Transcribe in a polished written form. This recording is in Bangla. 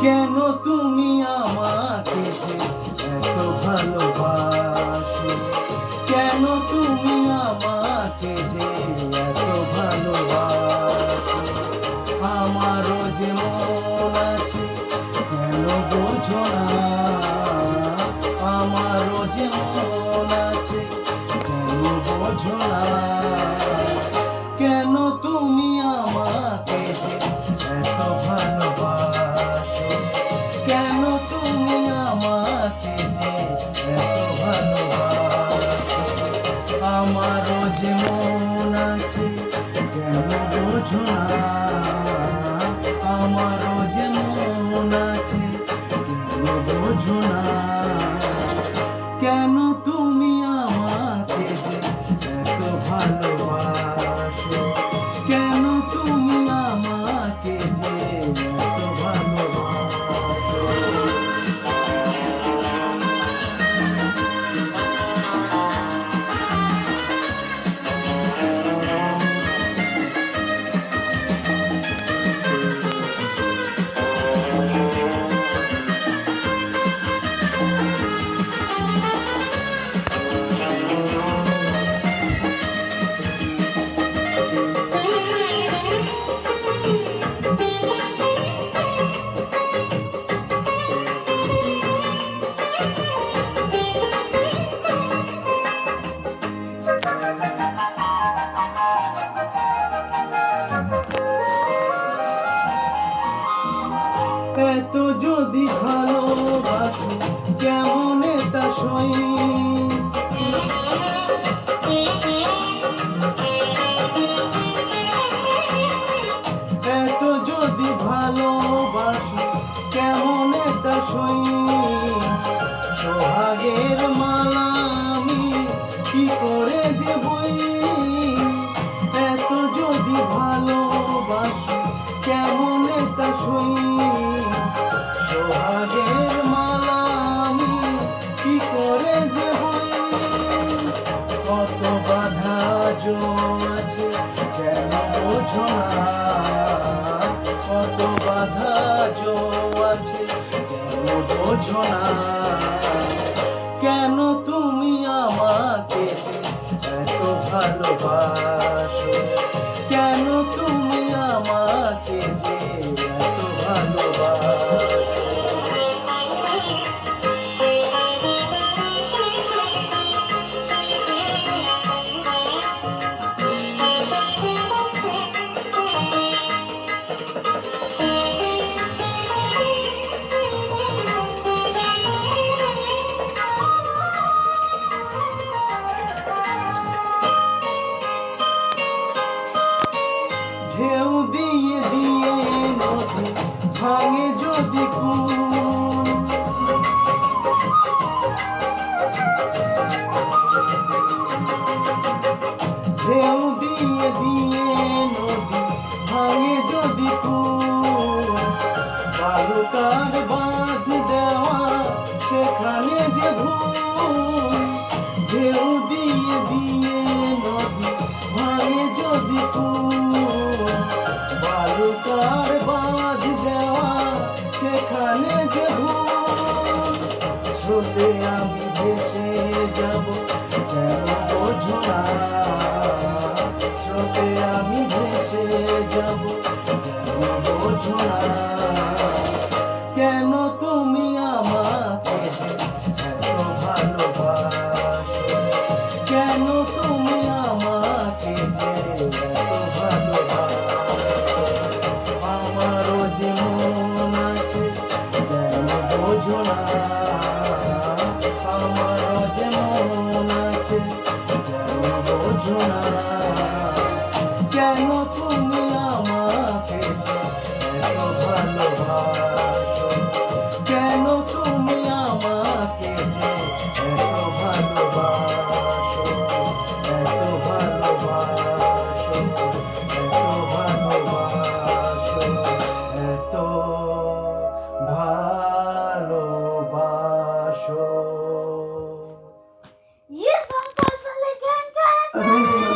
কেন তুমি আমাকে যে এত ভালোবাসো, কেন তুমি আমাকে যে এত ভালোবাসো। আমারও যে মন আছে কেন বোঝো না, আমারও যে মন আছে কেন বোঝো না। কেন তুমি আমাকে যে এত ভালোবাসো, কেন তুমি আমাকে যে এত ভালোবাসো। আমারও যে মন আছে কেন বোঝো না, আমারও যে মন আছে কেন বোঝো না। কেন তুমি আমাকে যে এত ভালোবাসো, কেন তুমি আমাকে যে এত ভালোবাসো। এত যদি ভালোবাসো কেমন তা সই, এত যদি ভালোবাসো কেমন তা সই। সোহাগের মালা আমি কি করে যে বই, এত যদি ভালোবাসো কেমন তা সই। সোহাগের মালা আমি কি করে যে বই। কত বাধা জো আছে কেন বোঝো না, কত বাধা জো আছে কেন বোঝো না। কেন তুমি আমাকে যে এত ভালোবাসো, কেন তুমি আমাকে যে এত ভালোবাসো। ঢেউ দিয়ে দিয়ে নদী ভাঙে যদি কুল, ঢেউ দিয়ে দিয়ে নদী ভাঙে যদি কুল। বালুকার বাঁধ দেওয়া সেখানে যে ভুল, ঢেউ দিয়ে দিয়ে নদী ভাঙে যদি কুল। বালুকার বাঁধ দেওয়া সেখানে যে ভুল। স্রোতে আমি ভেসে যাব কেন বোঝো না, স্রোতে আমি ভেসে যাব কেন বোঝো না। কেন তুমি আমাকে যে এত ভালোবাসো, কেন তুমি আমাকে যে এত ভালোবাসো। আমারও যে মন আছে কেন বোঝো না, আমারও যে মন আছে কেন বোঝো না।